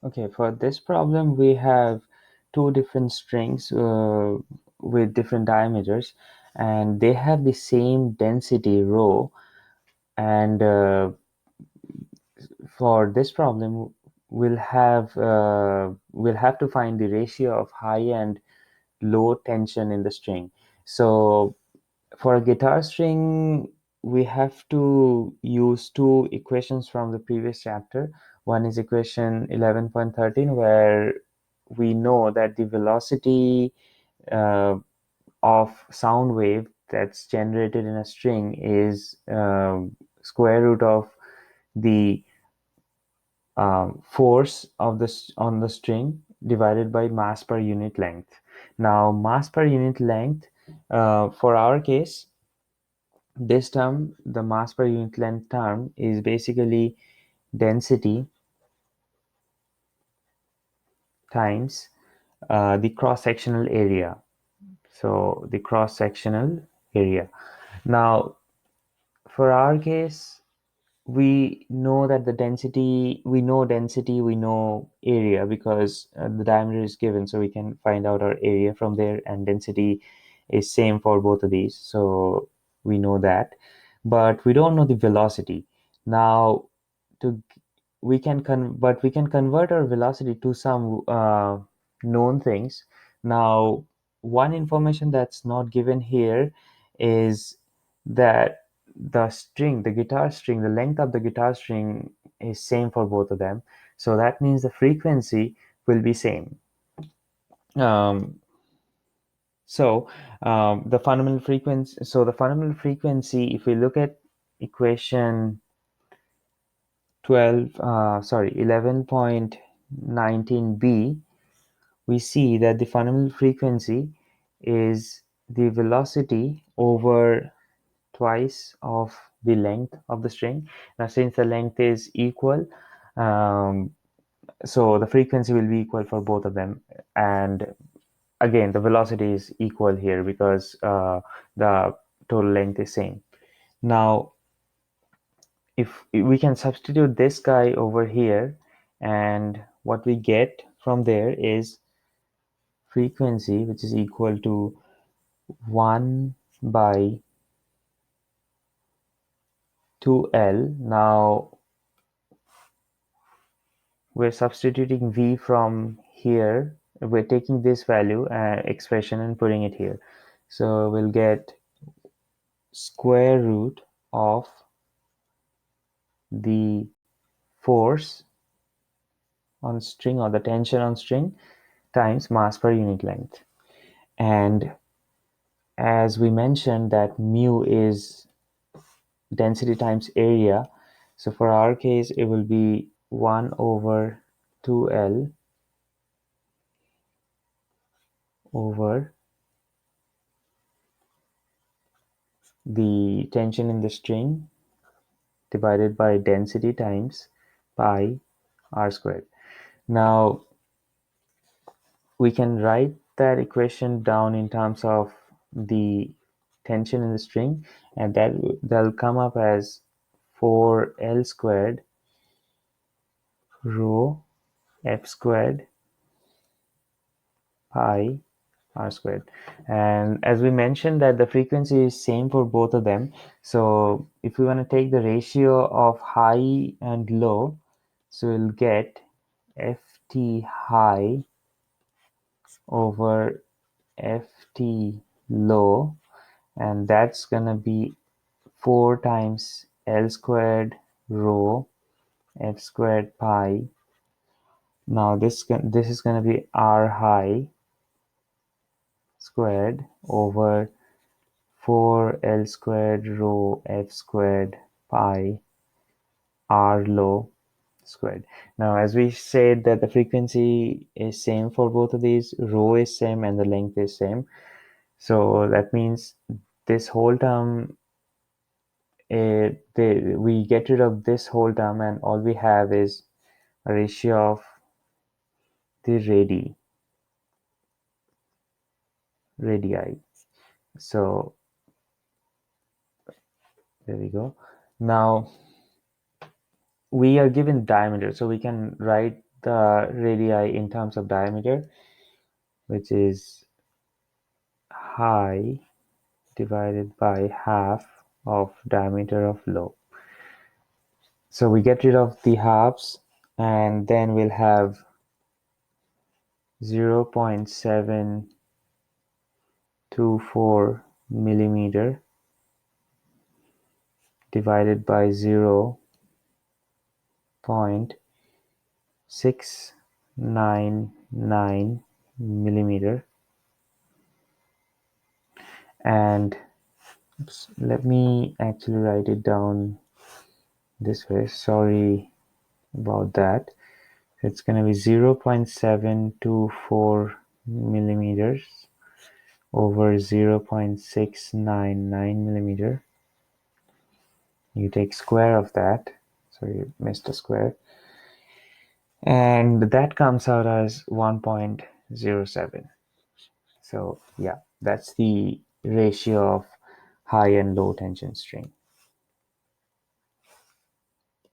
Okay, for this problem, we have two different strings with different diameters, and they have the same density rho. And for this problem, we'll have to find the ratio of high and low tension in the string. So for a guitar string, we have to use two equations from the previous chapter. One is equation 11.13, where we know that the velocity uh, of sound wave that's generated in a string is square root of the force of this on the string divided by mass per unit length. Now, mass per unit length, for our case, this term, the mass per unit length term, is basically density times the cross-sectional area. So the cross-sectional area. Now, for our case, we know that the density, we know area, because the diameter is given, so we can find out our area from there, and density is same for both of these, so we know that, but we don't know the velocity. Now, to we can convert our velocity to some known things. Now, one information that's not given here is that the guitar string, the length of the guitar string is same for both of them. So that means the frequency will be same. Um, the fundamental frequency, if we look at equation 11.19b, we see that the fundamental frequency is the velocity over twice of the length of the string. Now, since the length is equal, um, so the frequency will be equal for both of them. And again, the velocity is equal here because the total length is same. Now, if we can substitute this guy over here, and what we get from there is frequency, which is equal to 1 by 2L. Now, we're substituting V from here. We're taking this value expression and putting it here. So we'll get square root of the force on string, or the tension on string, times mass per unit length. And as we mentioned that mu is density times area, so for our case it will be 1 over 2L over the tension in the string divided by density times pi r squared. Now, we can write that equation down in terms of the tension in the string, and that'll come up as 4L squared rho f squared pi r squared. And as we mentioned that the frequency is same for both of them, so if we want to take the ratio of high and low, so we'll get ft high over ft low, and that's gonna be 4 times L squared rho f squared pi. Now this is gonna be r high squared over 4L squared rho f squared pi r low squared. Now, as we said that the frequency is same for both of these, rho is same and the length is same. So that means this whole term, we get rid of this whole term, and all we have is a ratio of the radii. So there we go. Now, we are given diameter, so we can write the radii in terms of diameter, which is high divided by half of diameter of low. So we get rid of the halves, and then we'll have 0.724 millimeter divided by 0.699 millimeter. And let me actually write it down this way. Sorry about that. It's going to be 0.724 millimeters over 0.699 millimeter. You take square of that. So you missed a square. And that comes out as 1.07. So yeah, that's the ratio of high and low tension string.